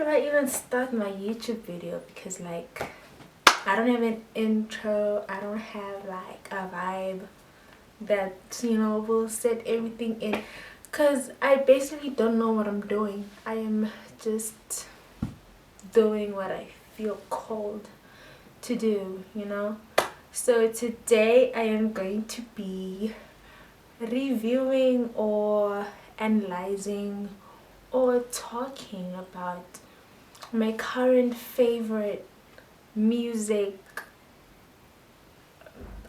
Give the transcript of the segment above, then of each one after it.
do I even start my YouTube video? Because like I don't have an intro, I don't have like a vibe that, you know, will set everything in, because I basically don't know what I'm doing. I am just doing what I feel called to do, you know. So today I am going to be reviewing or analyzing or talking about my current favorite music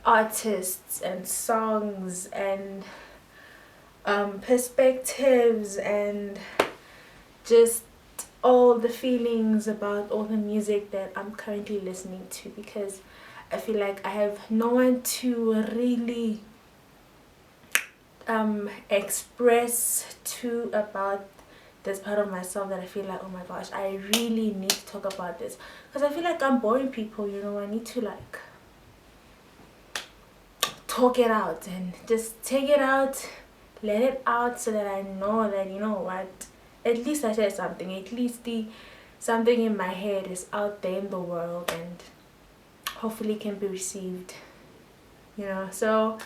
artists and songs and perspectives and just all the feelings about all the music that I'm currently listening to, because I feel like I have no one to really express to about this part of myself that I feel like, oh my gosh, I really need to talk about this, because I feel like I'm boring people, you know. I need to like talk it out and just take it out, let it out, so that I know that, you know what, at least I said something, at least something in my head is out there in the world and hopefully can be received, you know. So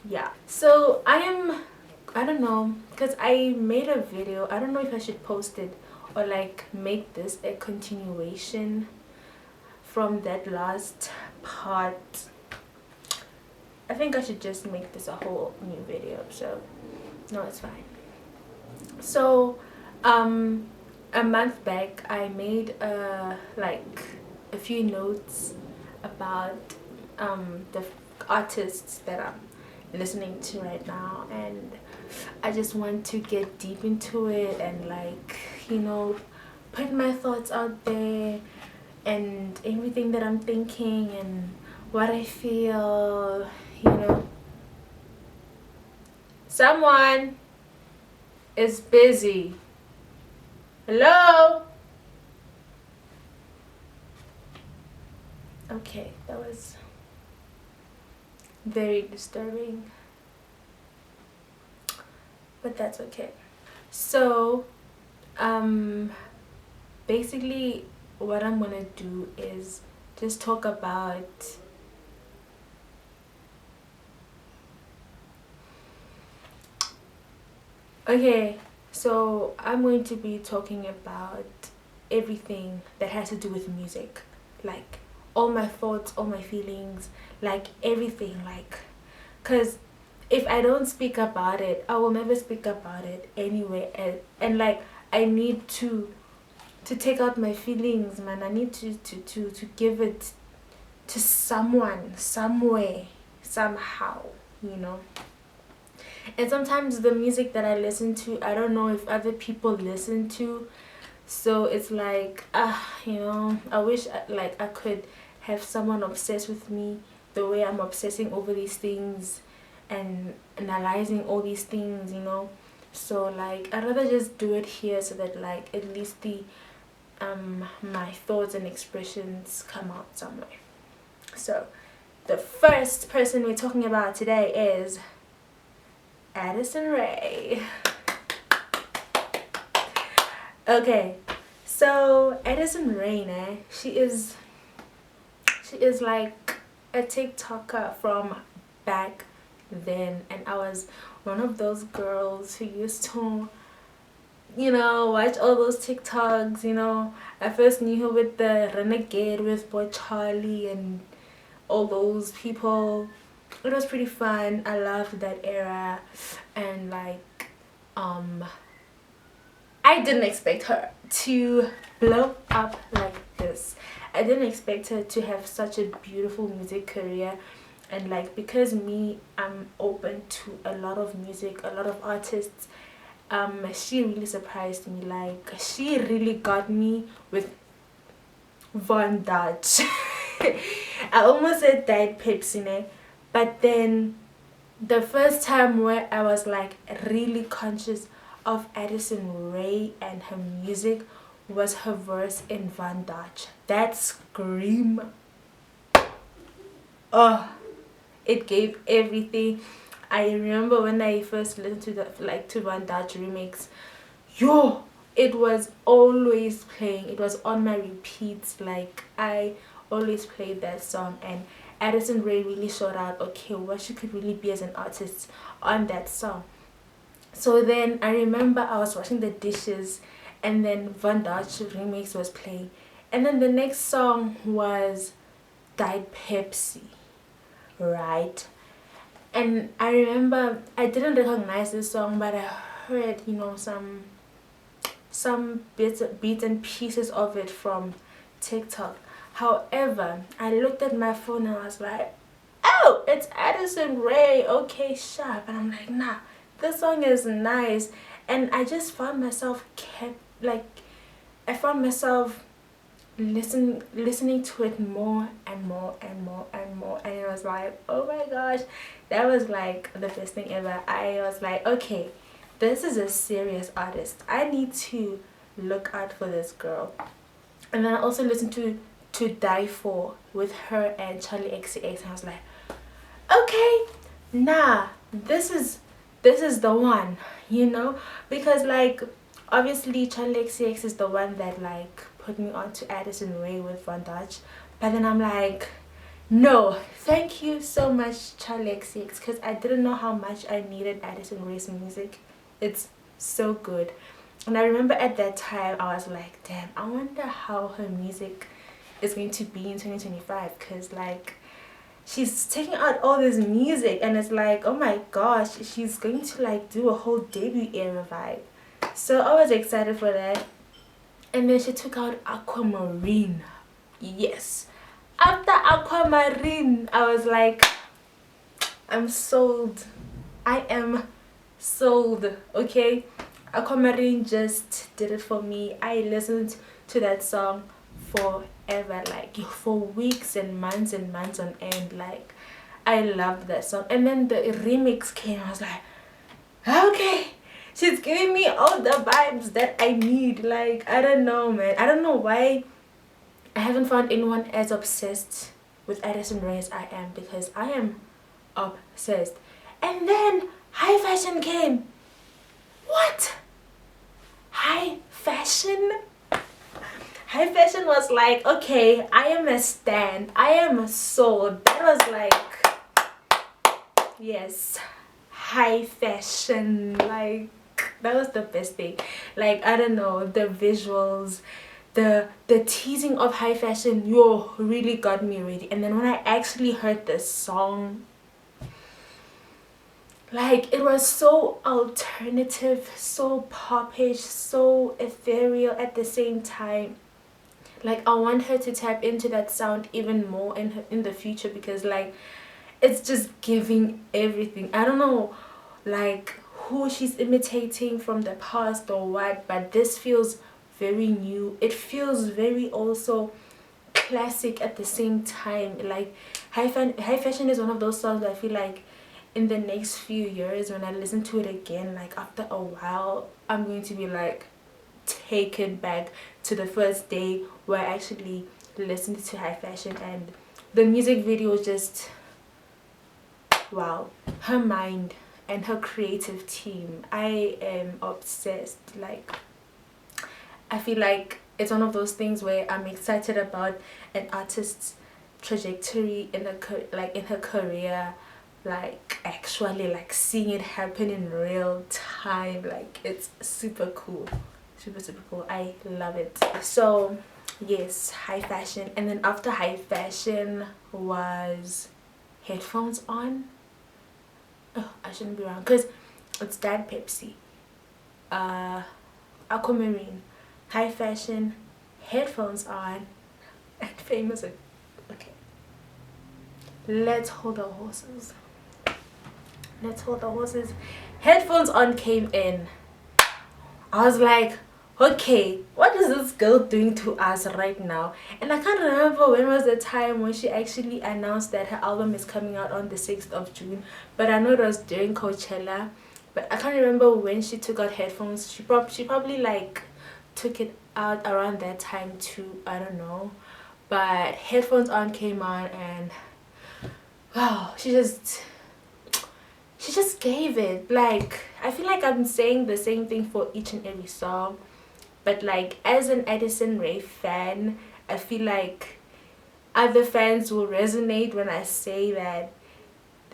yeah, so I don't know, because I made a video. I don't know if I should post it or like make this a continuation from that last part. I think I should just make this a whole new video, so no, it's fine. So a month back I made like a few notes about the artists that I'm listening to right now, and I just want to get deep into it and like, you know, put my thoughts out there and everything that I'm thinking and what I feel, you know. Someone is busy. Hello? Okay, that was very disturbing, but that's okay. So basically what I'm gonna do is just talk about so I'm going to be talking about everything that has to do with music, like all my thoughts, all my feelings, like everything, like, because if I don't speak about it, I will never speak about it anyway. And like I need to take out my feelings, man. I need to give it to someone, somewhere, somehow, you know. And sometimes the music that I listen to, I don't know if other people listen to, so it's like you know, I wish like I could have someone obsessed with me the way I'm obsessing over these things and analyzing all these things, you know. So like I'd rather just do it here, so that like at least the my thoughts and expressions come out somewhere. So the first person we're talking about today is Addison Rae. Okay, so Addison Rae, she is like a TikToker from back then, and I was one of those girls who used to, you know, watch all those TikToks, you know. I first knew her with the Renegade with Boy Charlie and all those people. It was pretty fun. I loved that era, and like I didn't expect her to blow up like this. I didn't expect her to have such a beautiful music career, and like because I'm open to a lot of music, a lot of artists. She really surprised me. Like she really got me with Von Dutch. I almost said Diet Pepsi, but then the first time where I was like really conscious of Addison Rae and her music was her verse in Van Dutch. That scream, oh, it gave everything. I remember when I first listened to the to Van Dutch remix, yo, it was always playing. It was on my repeats. Like I always played that song, and Addison Rae really showed out, okay, what she could really be as an artist on that song. So then I remember I was washing the dishes, and then Van Dutch remix was playing, and then the next song was Diet Pepsi, right? And I remember I didn't recognize this song, but I heard, you know, some bits and pieces of it from TikTok. However, I looked at my phone and I was like, oh, it's Addison Rae, okay, sharp. And I'm like, nah, this song is nice. And I just found myself I found myself listening to it more and more and more and more, and it was like, oh my gosh, that was like the best thing ever. I was like, okay, this is a serious artist, I need to look out for this girl. And then I also listened to Die For with her and Charlie XCX, and I was like, okay, nah, this is the one, you know, because like obviously Charlie XCX is the one that like put me on to Addison Rae with Van Dutch, but then I'm like, no, thank you so much Charlie XCX, because I didn't know how much I needed Addison Rae's music. It's so good. And I remember at that time I was like, damn, I wonder how her music is going to be in 2025, because like she's taking out all this music and it's like, oh my gosh, she's going to like do a whole debut era vibe. So I was excited for that. And then she took out Aquamarine. Yes, after Aquamarine I was like, I'm sold. I am sold. Okay, Aquamarine just did it for me. I listened to that song forever, like for weeks and months on end. Like I loved that song. And then the remix came, I was like, okay, she's giving me all the vibes that I need. Like I don't know, man, I don't know why I haven't found anyone as obsessed with Addison Rae as I am, because I am obsessed. And then high fashion came. What? High fashion? High fashion was like, okay, I am a stan, I am sold. That was like, yes, high fashion. Like that was the best thing. Like I don't know, the visuals, the teasing of high fashion, yo, really got me ready. And then when I actually heard the song, like it was so alternative, so popish, so ethereal at the same time. Like I want her to tap into that sound even more in the future, because like it's just giving everything. I don't know like who she's imitating from the past or what, but this feels very new. It feels very also classic at the same time. Like high fashion is one of those songs that I feel like in the next few years when I listen to it again, like after a while, I'm going to be like taken back to the first day where I actually listened to high fashion. And the music video just, wow, her mind and her creative team, I am obsessed. Like I feel like it's one of those things where I'm excited about an artist's trajectory in her career, like actually like seeing it happen in real time. Like it's super cool, super cool. I love it. So yes, high fashion. And then after high fashion was Headphones On. Oh, I shouldn't be wrong because it's Diet Pepsi, Aquamarine, high fashion, Headphones On, and Famous. Okay, let's hold our horses. Let's hold the horses. Headphones On came in. I was like, okay, what is this girl doing to us right now? And I can't remember when was the time when she actually announced that her album is coming out on the 6th of June, but I know it was during Coachella. But I can't remember when she took out Headphones. She probably like took it out around that time too, I don't know. But Headphones On came on, and wow, she just gave it. Like I feel like I'm saying the same thing for each and every song. But like as an Addison Rae fan, I feel like other fans will resonate when I say that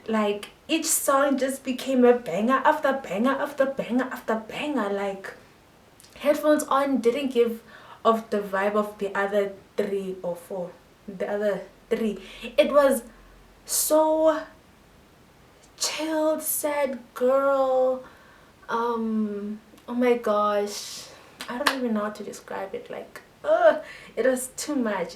like each song just became a banger after banger after banger after banger. Like Headphones On didn't give off the vibe of the other three or four. The other three. It was so chilled, sad girl. Oh my gosh. I don't even know how to describe it. Like, it was too much.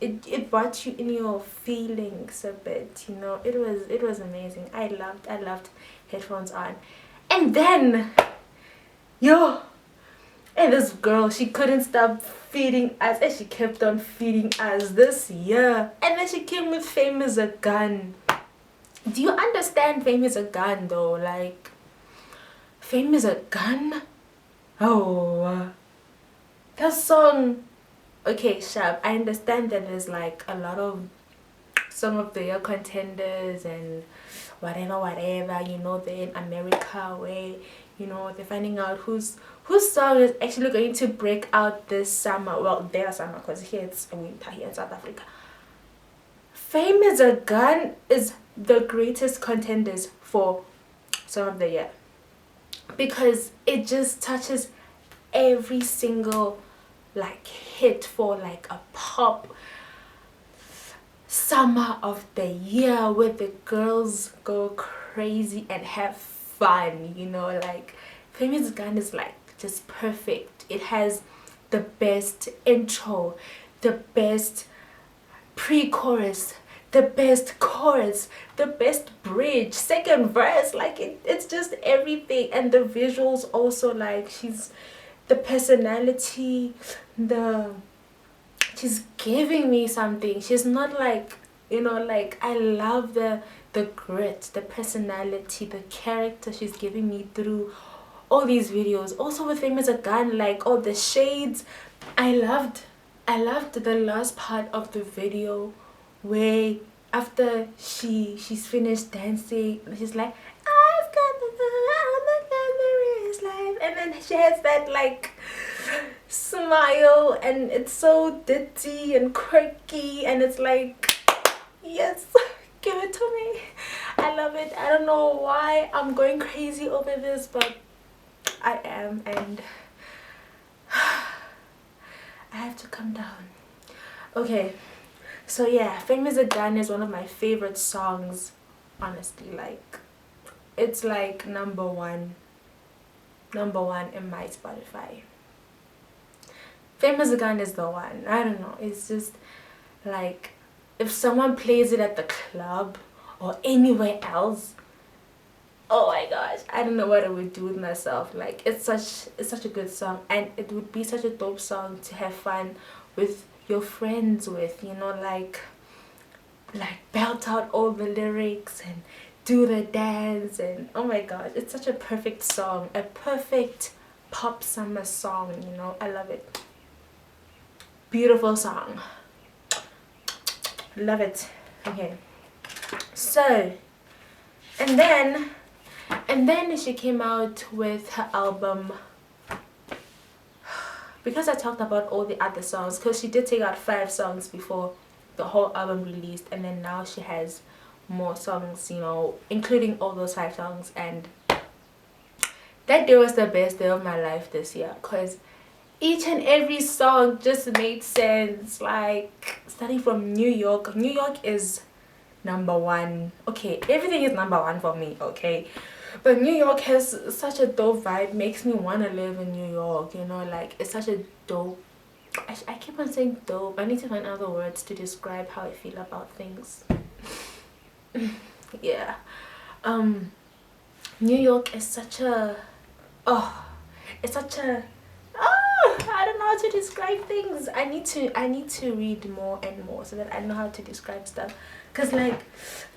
It brought you in your feelings a bit, you know. It was amazing. I loved Headphones On. And then and this girl, she couldn't stop feeding us, and she kept on feeding us this year. And then she came with Fame is a Gun. Do you understand Fame is a Gun though? Like, Fame is a Gun? Oh, that song. Okay, Shab, I understand that there's like a lot of Song of the Year contenders and whatever, you know, they're in America where, you know, they're finding out whose song is actually going to break out this summer. Well, their summer, because here it's winter here in South Africa. Fame is a Gun is the greatest contenders for Song of the Year, because it just touches every single like hit for like a pop summer of the year where the girls go crazy and have fun, you know. Like Famous Gun is like just perfect. It has the best intro, the best pre-chorus, the best chorus, the best bridge, second verse. Like it's just everything. And the visuals also, like the personality, she's giving me something. She's not like, you know, like I love the grit, the personality, the character she's giving me through all these videos. Also with Fame is a Gun, like all the shades. I loved the last part of the video where after she's finished dancing, she's like, I've got the glamorous life, and then she has that like smile, and it's so ditty and quirky, and it's like, yes, give it to me. I love it. I don't know why I'm going crazy over this, but I am, and I have to calm down. Okay, so yeah, Fame is a Gun is one of my favorite songs, honestly. Like, it's like number one in my Spotify. Fame is a Gun is the one. I don't know, it's just like, if someone plays it at the club or anywhere else, oh my gosh, I don't know what I would do with myself. Like, it's such a good song, and it would be such a dope song to have fun with your friends with, you know, like belt out all the lyrics and do the dance. And oh my gosh, it's such a perfect song, a perfect pop summer song, you know. I love it. Beautiful song, love it. Okay, so and then she came out with her album, because I talked about all the other songs, because she did take out 5 songs before the whole album released, and then now she has more songs, you know, including all those 5 songs. And that day was the best day of my life this year, because each and every song just made sense. Like, starting from New York is number 1. Okay, everything is number 1 for me, okay, but New York has such a dope vibe, makes me want to live in New York, you know. Like, it's such a dope, I keep on saying dope, I need to find other words to describe how I feel about things. Yeah, New York is such a, it's such a, I don't know how to describe things. I need to read more and more so that I know how to describe stuff, because like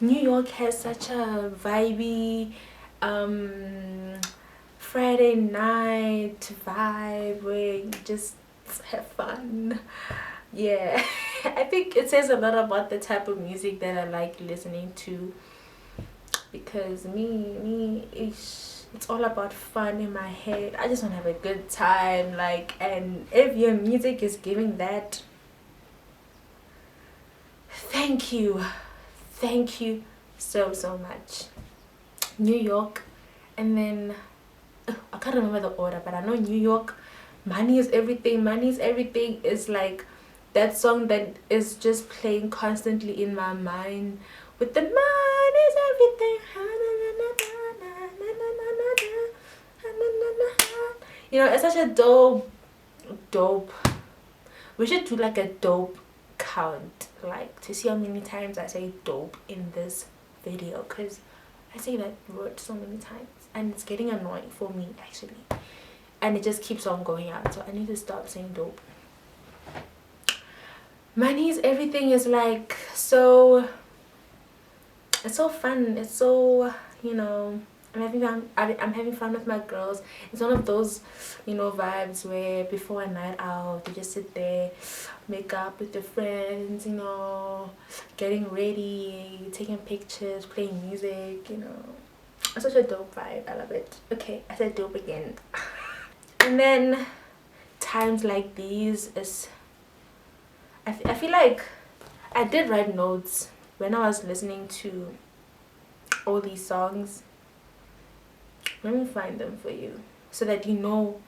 New York has such a vibey Friday night vibe where you just have fun. Yeah. I think it says a lot about the type of music that I like listening to, because me It's all about fun in my head. I just want to have a good time, like, and if your music is giving that, thank you so much. New York, and then I can't remember the order, but I know New York, Money is Everything. Money is Everything is like that song that is just playing constantly in my mind with the money is everything. You know, it's such a dope. We should do like a dope count, like to see how many times I say dope in this video, because I say that word so many times and it's getting annoying for me actually, and it just keeps on going out, so I need to stop saying dope. Money is Everything is like so, it's so fun, it's so, you know, I'm having fun with my girls. It's one of those, you know, vibes where before a night out you just sit there, make up with your friends, you know, getting ready, taking pictures, playing music, you know. It's such a dope vibe. I love it. Okay, I said dope again. And then times like these is, I feel like I did write notes when I was listening to all these songs. Let me find them for you so that you know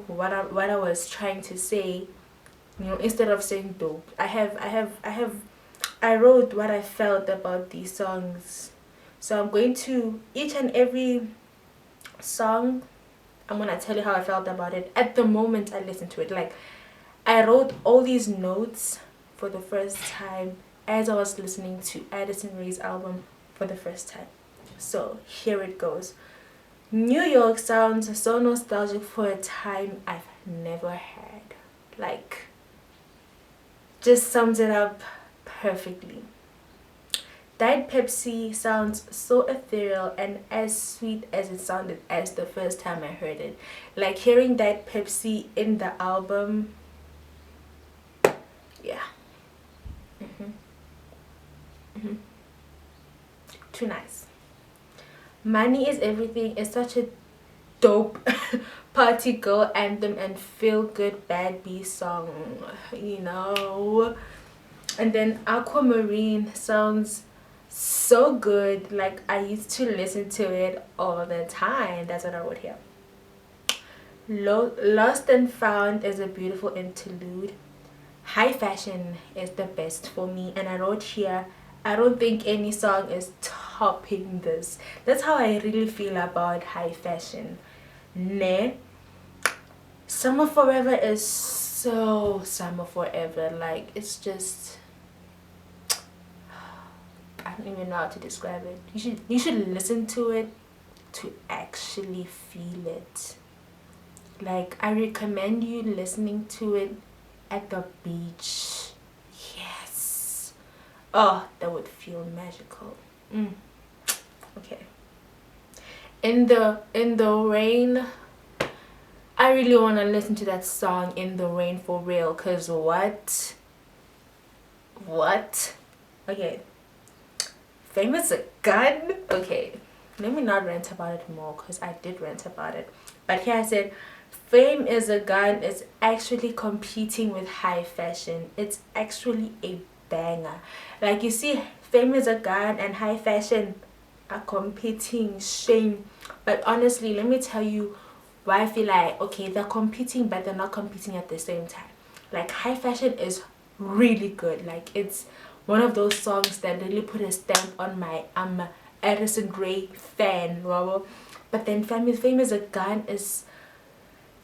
what I was trying to say, you know, instead of saying dope. I wrote what I felt about these songs. So I'm going to each and every song, I'm gonna tell you how I felt about it at the moment I listened to it. Like, I wrote all these notes for the first time as I was listening to Addison Rae's album for the first time. So here it goes. New York sounds so nostalgic for a time I've never had. Like, just sums it up perfectly. Diet Pepsi sounds so ethereal and as sweet as it sounded as the first time I heard it. Like, hearing Diet Pepsi in the album, yeah. Too nice. Money is Everything is such a dope party girl anthem and feel good bad B song, you know. And then Aquamarine sounds so good, like I used to listen to it all the time. That's what I wrote here. Lost and Found is a beautiful interlude. High Fashion is the best for me, and I wrote here, I don't think any song is topping this. That's how I really feel about High Fashion. Ne. Summer Forever is so Summer Forever. Like, it's just, I don't even know how to describe it. You should listen to it to actually feel it. Like, I recommend you listening to it at the beach. Yes. Oh, that would feel magical. Okay. In the Rain, I really want to listen to that song In the Rain for real, cause what okay, Fame is a Gun. Okay, let me not rant about it more, because I did rant about it, but here I said Fame is a Gun is actually competing with High Fashion. It's actually a banger. Like, you see, Fame is a Gun and High Fashion are competing. Shame. But honestly, let me tell you why I feel like, okay, they're competing but they're not competing at the same time. Like, High Fashion is really good. Like, it's one of those songs that really put a stamp on my Addison Rae fan, wow. But then Fame is a Gun is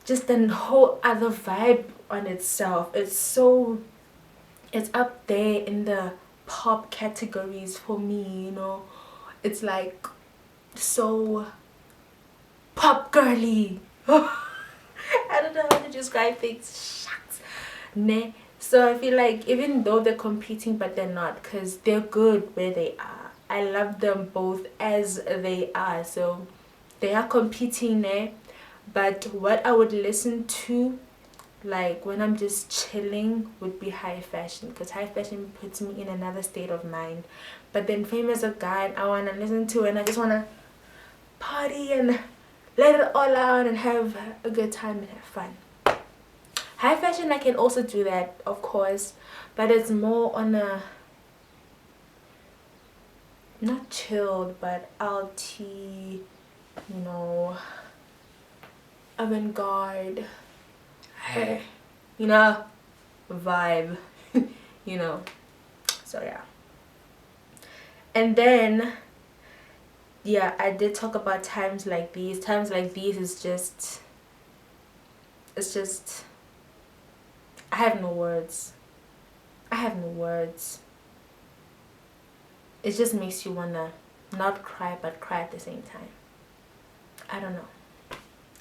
just a whole other vibe on itself. It's up there in the pop categories for me, you know. It's like so pop girly. I don't know how to describe things. Shucks. Nah. So I feel like even though they're competing, but they're not, because they're good where they are. I love them both as they are. So they are competing there. But what I would listen to, like when I'm just chilling, would be High Fashion, because High Fashion puts me in another state of mind. But then Fame is a Gun, I want to listen to, and I just want to party and let it all out and have a good time and have fun. High fashion, I can also do that, of course, but it's more on a not chilled but alty, you know, avant-garde, you know, vibe. You know, so yeah. And then yeah, I did talk about times like these. Times like these is just, it's just, I have no words. I have no words. It just makes you wanna not cry but cry at the same time. I don't know,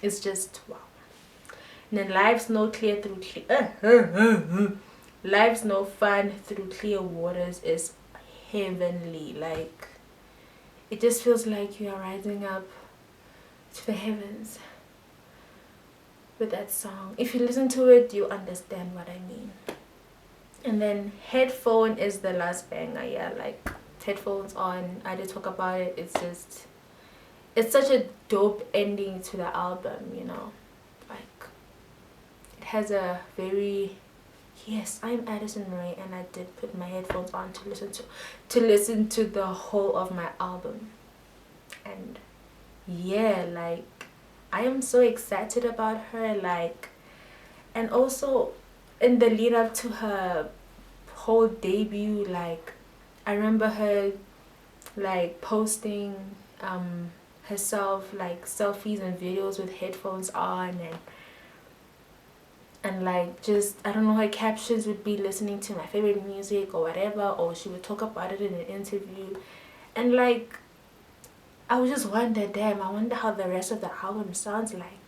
it's just wow. And then life's no clear through life's no fun through clear waters is heavenly. Like, it just feels like you are rising up to the heavens with that song. If you listen to it, you understand what I mean. And then Headphone is the last banger. Yeah, like headphones on, I did talk about it. It's just, it's such a dope ending to the album, you know. Like, it has a very, yes, I'm Addison Rae, and I did put my headphones on to listen to the whole of my album. And yeah, like, I am so excited about her. Like, and also in the lead up to her whole debut, like, I remember her like posting herself like selfies and videos with headphones on, and like, just, I don't know, her captions would be listening to my favorite music or whatever, or she would talk about it in an interview. And like, I would just wonder, damn, I wonder how the rest of the album sounds like.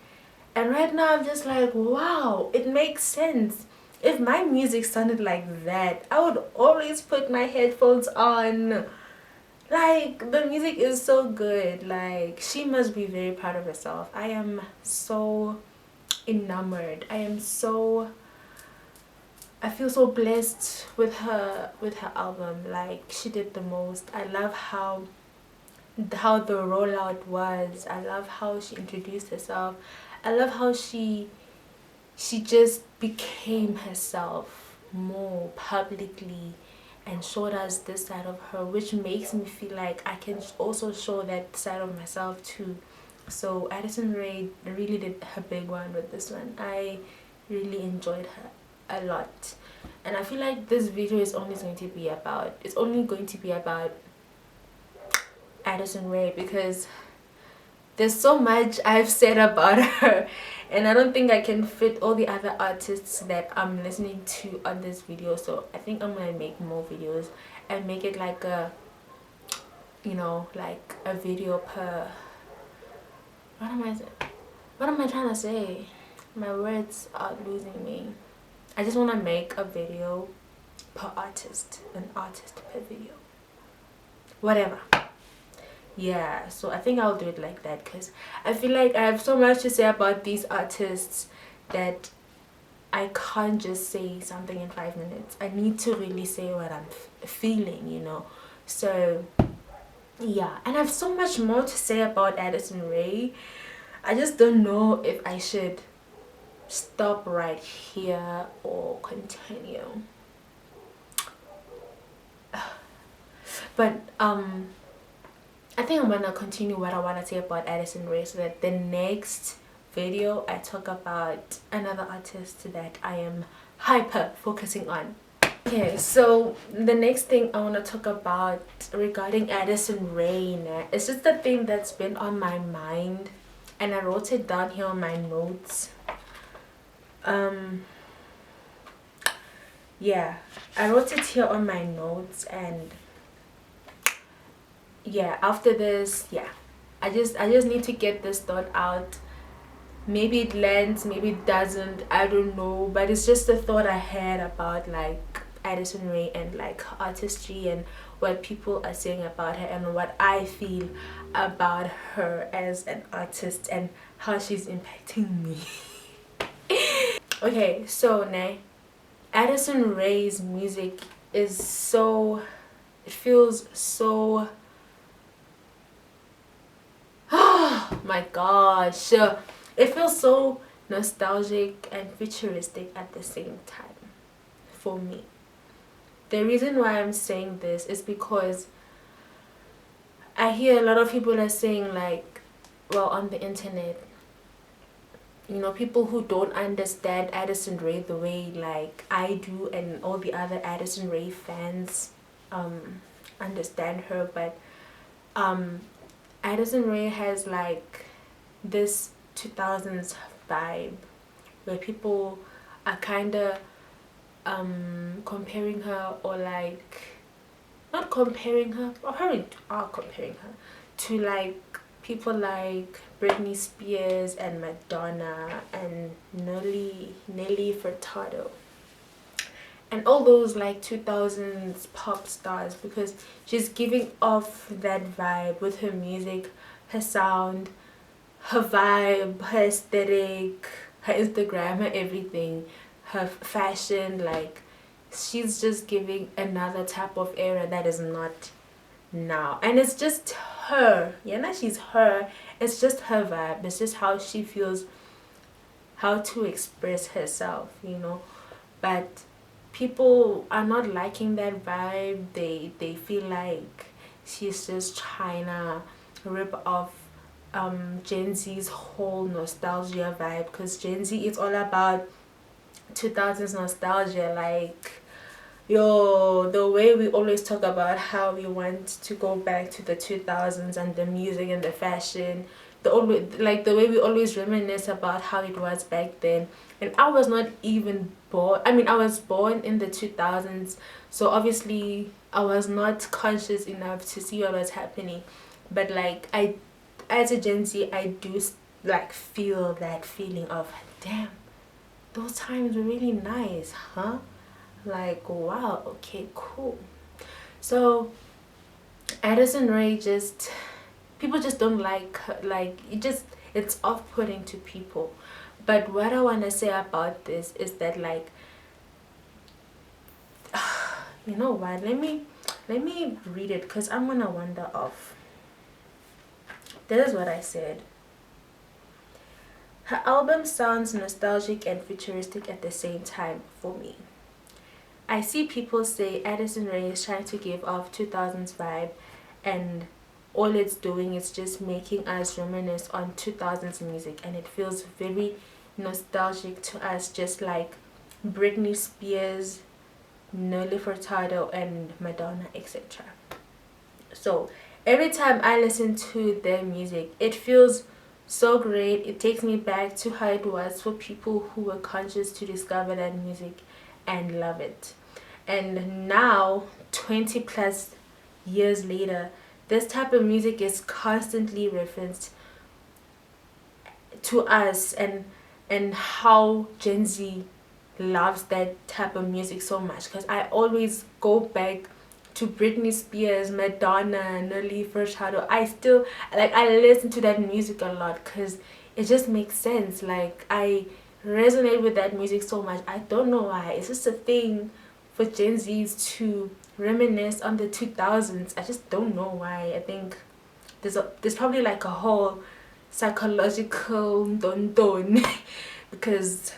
And right now I'm just like, wow, it makes sense. If my music sounded like that, I would always put my headphones on. Like, the music is so good. Like, she must be very proud of herself. I am so enamored. I feel so blessed with her album. Like, she did the most. I love how the rollout was. I love how she introduced herself. I love how she just became herself more publicly and showed us this side of her, which makes me feel like I can also show that side of myself too. So Addison Rae really did her big one with this one. I really enjoyed her a lot, and I feel like this video is only going to be about, Addison Rae, because there's so much I've said about her, and I don't think I can fit all the other artists that I'm listening to on this video. So I think I'm gonna make more videos and make it like a, you know, like a video per, what am I trying to say? My words are losing me. I just want to make a video per artist, an artist per video, whatever. Yeah, so I think I'll do it like that, because I feel like I have so much to say about these artists that I can't just say something in 5 minutes. I need to really say what I'm feeling, you know. So yeah, and I have so much more to say about Addison Rae. I just don't know if I should stop right here or continue. But I think I'm gonna continue what I want to say about Addison Rae, so that the next video I talk about another artist that I am hyper focusing on. Okay, so the next thing I want to talk about regarding Addison Rae is just the thing that's been on my mind, and I wrote it down here on my notes. Yeah, I wrote it here on my notes, and yeah, after this, yeah, I just need to get this thought out. Maybe it lands, maybe it doesn't, I don't know, but it's just a thought I had about like Addison Rae and like her artistry and what people are saying about her and what I feel about her as an artist and how she's impacting me. Okay, so now Addison Rae's music is so, it feels so Oh my gosh. It feels so nostalgic and futuristic at the same time for me. The reason why I'm saying this is because I hear a lot of people are saying, like, well, on the internet, people who don't understand Addison Rae the way like I do and all the other Addison Rae fans understand her, but um Addison Rae has like this 2000s vibe where people are kind of comparing her, or like not comparing her, or probably are comparing her to like people like Britney Spears and Madonna and Nelly Furtado and all those like 2000s pop stars, because she's giving off that vibe with her music, her sound, her vibe, her aesthetic, her Instagram, her everything, her fashion. Like, she's just giving another type of era that is not now, and it's just her. Yeah, she's her. It's just her vibe. It's just how she feels, how to express herself, but people are not liking that vibe. They feel like she's just trying to rip off Gen Z's whole nostalgia vibe, because Gen Z is all about 2000s nostalgia. Like, yo, the way we always talk about how we want to go back to the 2000s and the music and the fashion, the way we always reminisce about how it was back then. And I was not even born. I mean, I was born in the 2000s, so obviously I was not conscious enough to see what was happening. But like, I, as a Gen Z, I do like feel that feeling of, damn, those times were really nice, huh? Like, wow, okay, cool. So Addison Rae, just people just don't like her. Like, it's off-putting to people. But what I want to say about this is that, like, you know what, let me read it, because I'm gonna wander off. This is what I said. Her album sounds nostalgic and futuristic at the same time for me. I see people say Addison Rae is trying to give off 2000s vibe, and all it's doing is just making us reminisce on 2000s music, and it feels very nostalgic to us, just like Britney Spears, Nelly Furtado, and Madonna, etc. So every time I listen to their music, it feels so great. It takes me back to how it was for people who were conscious to discover that music and love it. And now, 20 plus years later, this type of music is constantly referenced to us, and how Gen Z loves that type of music so much, because I always go back to Britney Spears, Madonna, Nelly Furtado. I listen to that music a lot because it just makes sense. Like, I resonate with that music so much. I don't know why. It's just a thing for Gen Zs to reminisce on the 2000s. I just don't know why. I think there's probably like a whole psychological don because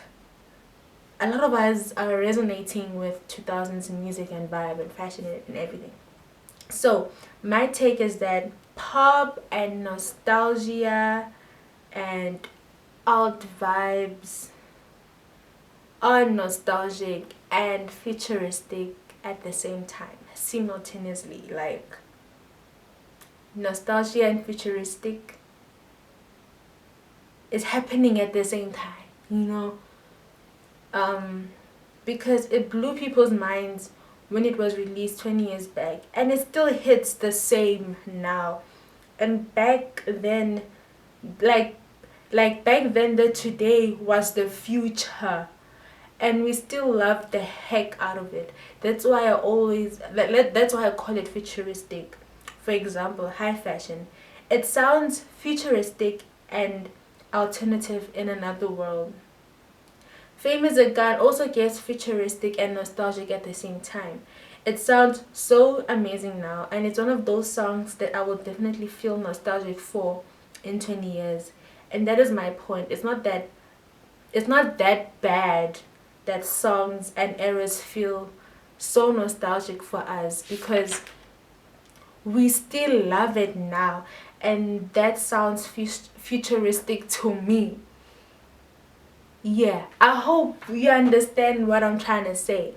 a lot of us are resonating with 2000s music and vibe and fashion and everything. So my take is that pop and nostalgia and alt vibes are nostalgic and futuristic at the same time, simultaneously. Like, nostalgia and futuristic is happening at the same time, because it blew people's minds when it was released 20 years back, and it still hits the same now. And back then, like back then, the today was the future, and we still love the heck out of it. That's why that's why I call it futuristic. For example, high fashion, it sounds futuristic and alternative in another world. Fame is a Gun also gets futuristic and nostalgic at the same time. It sounds so amazing now, and it's one of those songs that I will definitely feel nostalgic for in 20 years. And that is my point. It's not that bad that songs and eras feel so nostalgic for us, because we still love it now, and that sounds futuristic to me. Yeah, I hope you understand what I'm trying to say.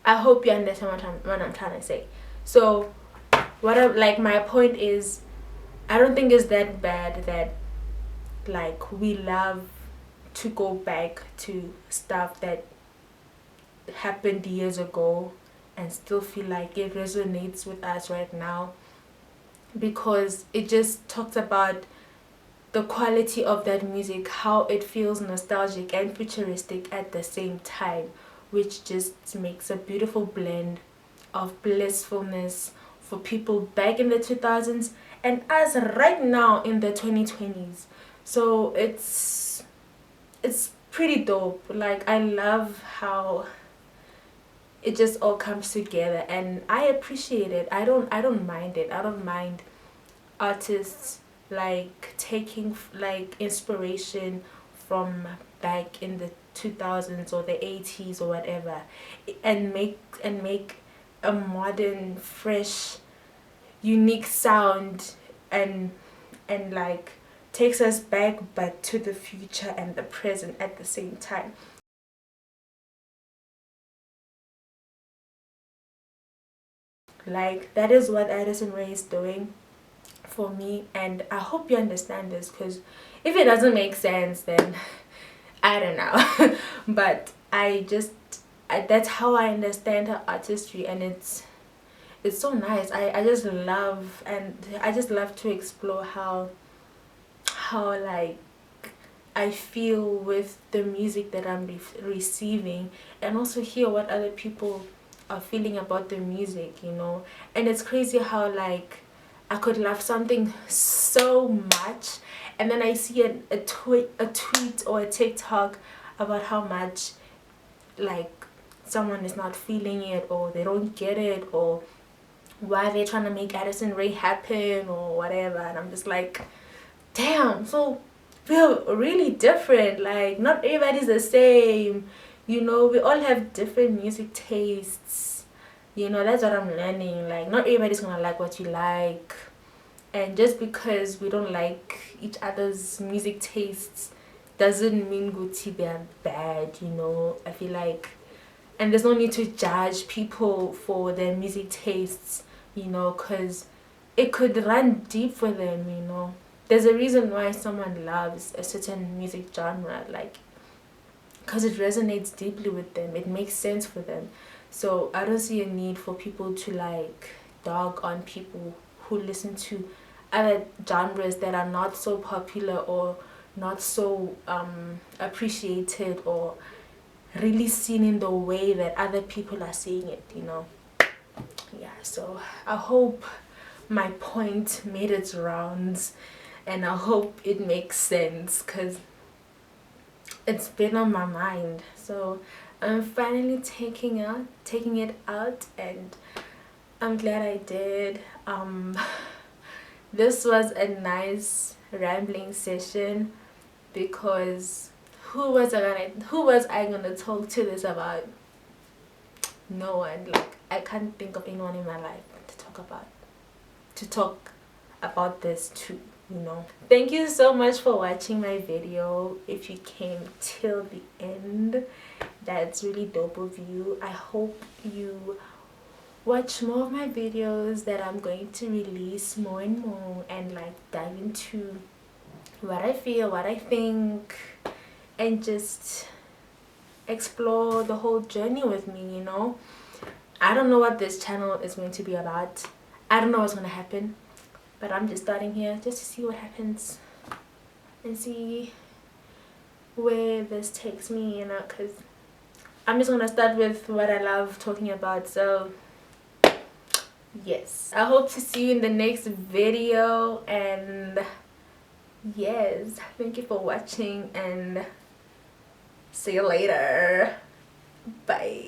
I hope you understand what I'm trying to say. So my point is, I don't think it's that bad that like we love to go back to stuff that happened years ago and still feel like it resonates with us right now, because it just talks about the quality of that music, how it feels nostalgic and futuristic at the same time, which just makes a beautiful blend of blissfulness for people back in the 2000s and us right now in the 2020s. So it's pretty dope. Like, I love how it just all comes together, and I appreciate it. I don't mind it. I don't mind artists like taking like inspiration from back in the 2000s or the 80s or whatever, and make a modern, fresh, unique sound, and like takes us back but to the future and the present at the same time. Like, that is what Addison Rae is doing for me, and I hope you understand this, because if it doesn't make sense, then I don't know. But that's how I understand her artistry, and it's so nice. I just love, and I just love to explore how like I feel with the music that I'm receiving, and also hear what other people are feeling about the music, you know. And it's crazy how like I could love something so much, and then I see a tweet or a TikTok about how much like someone is not feeling it, or they don't get it, or why they're trying to make Addison Rae happen or whatever, and I'm just like, damn. So we're really different. Like, not everybody's the same, you know. We all have different music tastes, you know. That's what I'm learning. Like, not everybody's gonna like what you like, and just because we don't like each other's music tastes doesn't mean Gucci they're bad, you know. I feel like, and there's no need to judge people for their music tastes, you know, because it could run deep for them, you know. There's a reason why someone loves a certain music genre, like, because it resonates deeply with them, it makes sense for them. So I don't see a need for people to like dog on people who listen to other genres that are not so popular, or not so appreciated, or really seen in the way that other people are seeing it, you know. Yeah, so I hope my point made its rounds, and I hope it makes sense, because it's been on my mind. So I'm finally taking it out, and I'm glad I did. This was a nice rambling session, because who was I gonna talk to this about? No one. Like, I can't think of anyone in my life to talk about this to, you know. Thank you so much for watching my video. If you came till the end, that's really dope of you. I hope you watch more of my videos that I'm going to release more and more, and like dive into what I feel, what I think, and just explore the whole journey with me, you know. I don't know what this channel is going to be about. I don't know what's going to happen, but I'm just starting here just to see what happens and see where this takes me, you know, because I'm just going to start with what I love talking about. So yes, I hope to see you in the next video, and yes, thank you for watching, and see you later. Bye.